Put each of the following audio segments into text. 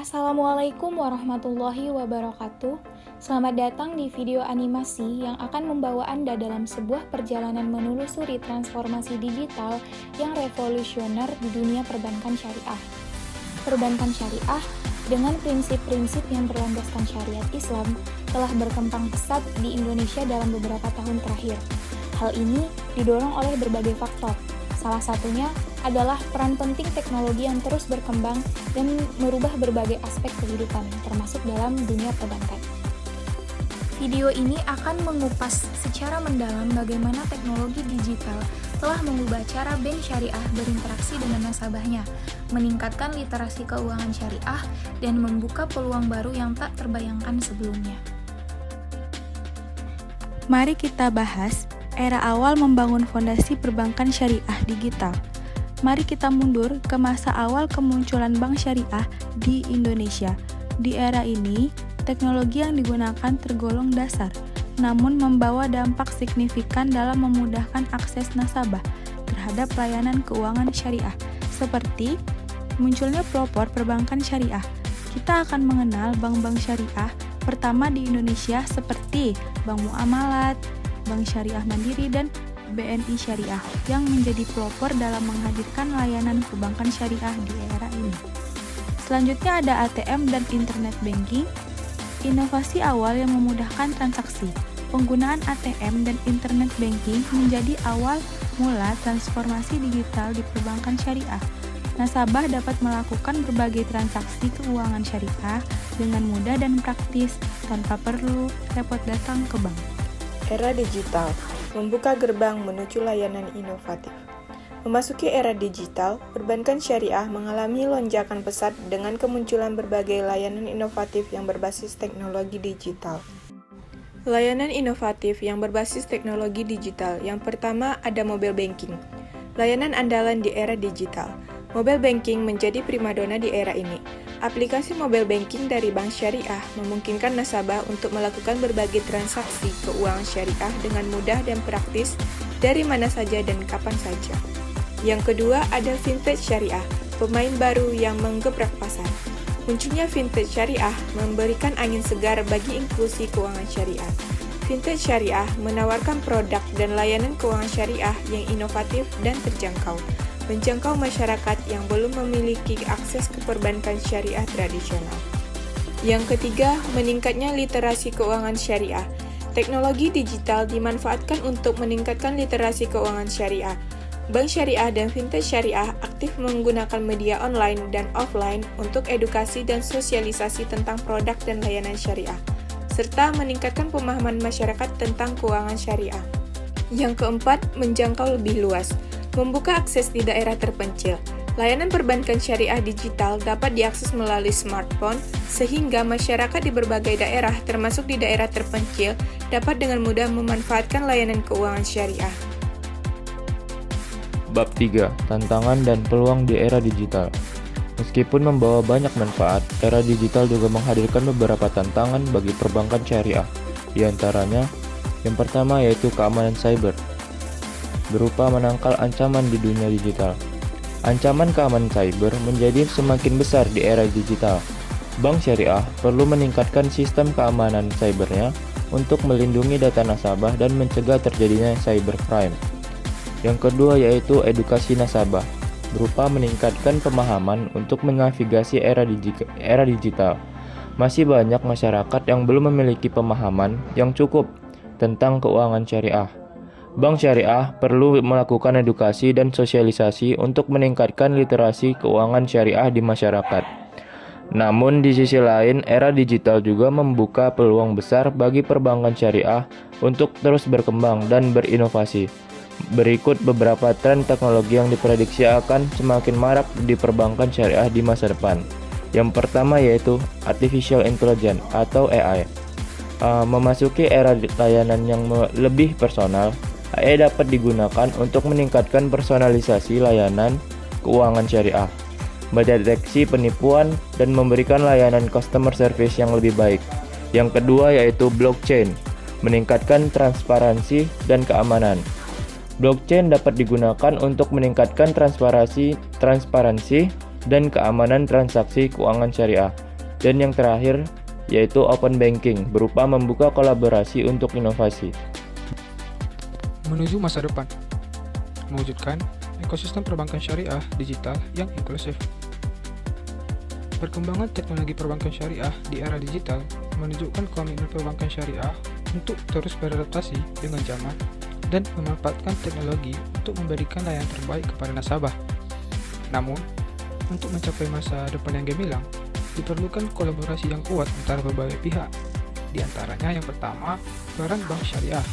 Assalamualaikum warahmatullahi wabarakatuh. Selamat datang di video animasi yang akan membawa Anda dalam sebuah perjalanan menelusuri transformasi digital yang revolusioner di dunia perbankan syariah. Perbankan syariah dengan prinsip-prinsip yang berlandaskan syariat Islam telah berkembang pesat di Indonesia dalam beberapa tahun terakhir. Hal ini didorong oleh berbagai faktor. Salah satunya adalah peran penting teknologi yang terus berkembang dan merubah berbagai aspek kehidupan, termasuk dalam dunia perbankan. Video ini akan mengupas secara mendalam bagaimana teknologi digital telah mengubah cara bank syariah berinteraksi dengan nasabahnya, meningkatkan literasi keuangan syariah, dan membuka peluang baru yang tak terbayangkan sebelumnya. Mari kita bahas era awal membangun fondasi perbankan syariah digital. Mari kita mundur ke masa awal kemunculan bank syariah di Indonesia. Di era ini, teknologi yang digunakan tergolong dasar, namun membawa dampak signifikan dalam memudahkan akses nasabah terhadap layanan keuangan syariah, seperti munculnya pelopor perbankan syariah. Kita akan mengenal bank-bank syariah pertama di Indonesia seperti Bank Muamalat, Bank Syariah Mandiri, dan BNI Syariah yang menjadi pelopor dalam menghadirkan layanan perbankan syariah di era ini. Selanjutnya ada ATM dan Internet Banking. Inovasi awal yang memudahkan transaksi. Penggunaan ATM dan Internet Banking menjadi awal mula transformasi digital di perbankan syariah. Nasabah dapat melakukan berbagai transaksi keuangan syariah dengan mudah dan praktis tanpa perlu repot datang ke bank. Era digital membuka gerbang menuju layanan inovatif. Memasuki era digital, perbankan syariah mengalami lonjakan pesat dengan kemunculan berbagai layanan inovatif yang berbasis teknologi digital. Layanan inovatif yang berbasis teknologi digital yang pertama ada mobile banking. Layanan andalan di era digital. Mobile banking menjadi primadona di era ini. Aplikasi mobile banking dari bank syariah memungkinkan nasabah untuk melakukan berbagai transaksi keuangan syariah dengan mudah dan praktis dari mana saja dan kapan saja. Yang kedua ada fintech syariah, pemain baru yang menggebrak pasar. Munculnya fintech syariah memberikan angin segar bagi inklusi keuangan syariah. Fintech syariah menawarkan produk dan layanan keuangan syariah yang inovatif dan terjangkau, menjangkau masyarakat yang belum memiliki akses ke perbankan syariah tradisional. Yang ketiga, meningkatnya literasi keuangan syariah. Teknologi digital dimanfaatkan untuk meningkatkan literasi keuangan syariah. Bank syariah dan fintech syariah aktif menggunakan media online dan offline untuk edukasi dan sosialisasi tentang produk dan layanan syariah, serta meningkatkan pemahaman masyarakat tentang keuangan syariah. Yang keempat, menjangkau lebih luas. Membuka akses di daerah terpencil. Layanan perbankan syariah digital dapat diakses melalui smartphone, sehingga masyarakat di berbagai daerah, termasuk di daerah terpencil, dapat dengan mudah memanfaatkan layanan keuangan syariah. Bab 3. Tantangan dan peluang di era digital. Meskipun membawa banyak manfaat, era digital juga menghadirkan beberapa tantangan bagi perbankan syariah. Di antaranya, yang pertama yaitu keamanan cyber, berupa menangkal ancaman di dunia digital. Ancaman keamanan cyber menjadi semakin besar di era digital. Bank syariah perlu meningkatkan sistem keamanan cybernya untuk melindungi data nasabah dan mencegah terjadinya cybercrime. Yang kedua yaitu edukasi nasabah, berupa meningkatkan pemahaman untuk menavigasi era digital. Masih banyak masyarakat yang belum memiliki pemahaman yang cukup tentang keuangan syariah. Bank syariah perlu melakukan edukasi dan sosialisasi untuk meningkatkan literasi keuangan syariah di masyarakat. Namun di sisi lain, era digital juga membuka peluang besar bagi perbankan syariah untuk terus berkembang dan berinovasi. Berikut beberapa tren teknologi yang diprediksi akan semakin marak di perbankan syariah di masa depan. Yang pertama yaitu Artificial Intelligence atau AI. Memasuki era layanan yang lebih personal, AI dapat digunakan untuk meningkatkan personalisasi layanan keuangan syariah, mendeteksi penipuan, dan memberikan layanan customer service yang lebih baik. Yang kedua yaitu blockchain, meningkatkan transparansi dan keamanan. Blockchain dapat digunakan untuk meningkatkan transparansi dan keamanan transaksi keuangan syariah. Dan yang terakhir, yaitu open banking, berupa membuka kolaborasi untuk inovasi. Menuju masa depan, mewujudkan ekosistem perbankan syariah digital yang inklusif. Perkembangan teknologi perbankan syariah di era digital menunjukkan komitmen perbankan syariah untuk terus beradaptasi dengan zaman dan memanfaatkan teknologi untuk memberikan layanan terbaik kepada nasabah. Namun, untuk mencapai masa depan yang gemilang, diperlukan kolaborasi yang kuat antara berbagai pihak. Di antaranya yang pertama, peran bank syariah.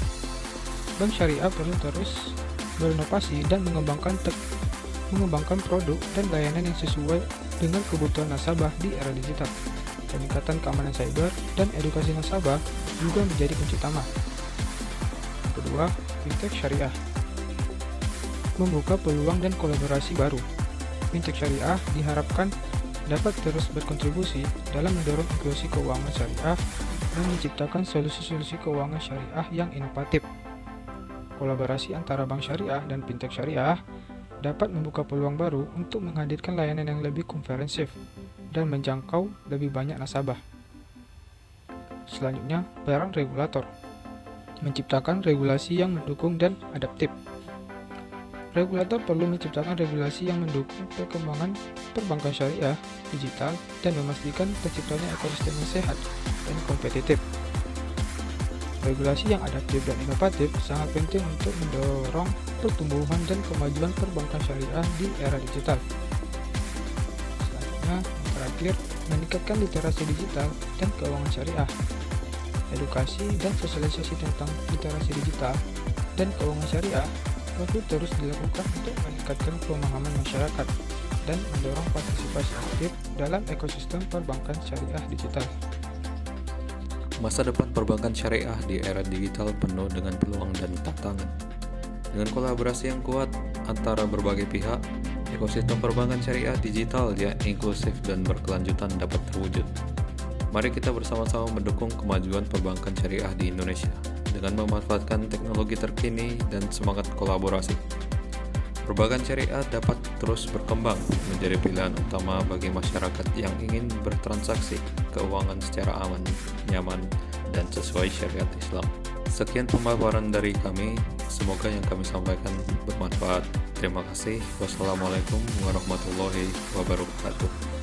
Bank syariah perlu terus berinovasi dan mengembangkan produk dan layanan yang sesuai dengan kebutuhan nasabah di era digital. Peningkatan keamanan cyber dan edukasi nasabah juga menjadi kunci utama. Kedua, fintech syariah membuka peluang dan kolaborasi baru. Fintech syariah diharapkan dapat terus berkontribusi dalam mendorong inklusi keuangan syariah dan menciptakan solusi-solusi keuangan syariah yang inovatif. Kolaborasi antara bank syariah dan fintech syariah dapat membuka peluang baru untuk menghadirkan layanan yang lebih komprehensif dan menjangkau lebih banyak nasabah. Selanjutnya, peran regulator menciptakan regulasi yang mendukung dan adaptif. Regulator perlu menciptakan regulasi yang mendukung perkembangan perbankan syariah digital dan memastikan terciptanya ekosistem yang sehat dan kompetitif. Regulasi yang adaptif dan inovatif sangat penting untuk mendorong pertumbuhan dan kemajuan perbankan syariah di era digital. Selanjutnya, yang terakhir, meningkatkan literasi digital dan keuangan syariah. Edukasi dan sosialisasi tentang literasi digital dan keuangan syariah perlu terus dilakukan untuk meningkatkan pemahaman masyarakat dan mendorong partisipasi aktif dalam ekosistem perbankan syariah digital. Masa depan perbankan syariah di era digital penuh dengan peluang dan tantangan. Dengan kolaborasi yang kuat antara berbagai pihak, ekosistem perbankan syariah digital yang inklusif dan berkelanjutan dapat terwujud. Mari kita bersama-sama mendukung kemajuan perbankan syariah di Indonesia dengan memanfaatkan teknologi terkini dan semangat kolaborasi. Perbankan syariah dapat terus berkembang menjadi pilihan utama bagi masyarakat yang ingin bertransaksi keuangan secara aman, nyaman, dan sesuai syariat Islam. Sekian pemaparan dari kami, semoga yang kami sampaikan bermanfaat. Terima kasih. Wassalamualaikum warahmatullahi wabarakatuh.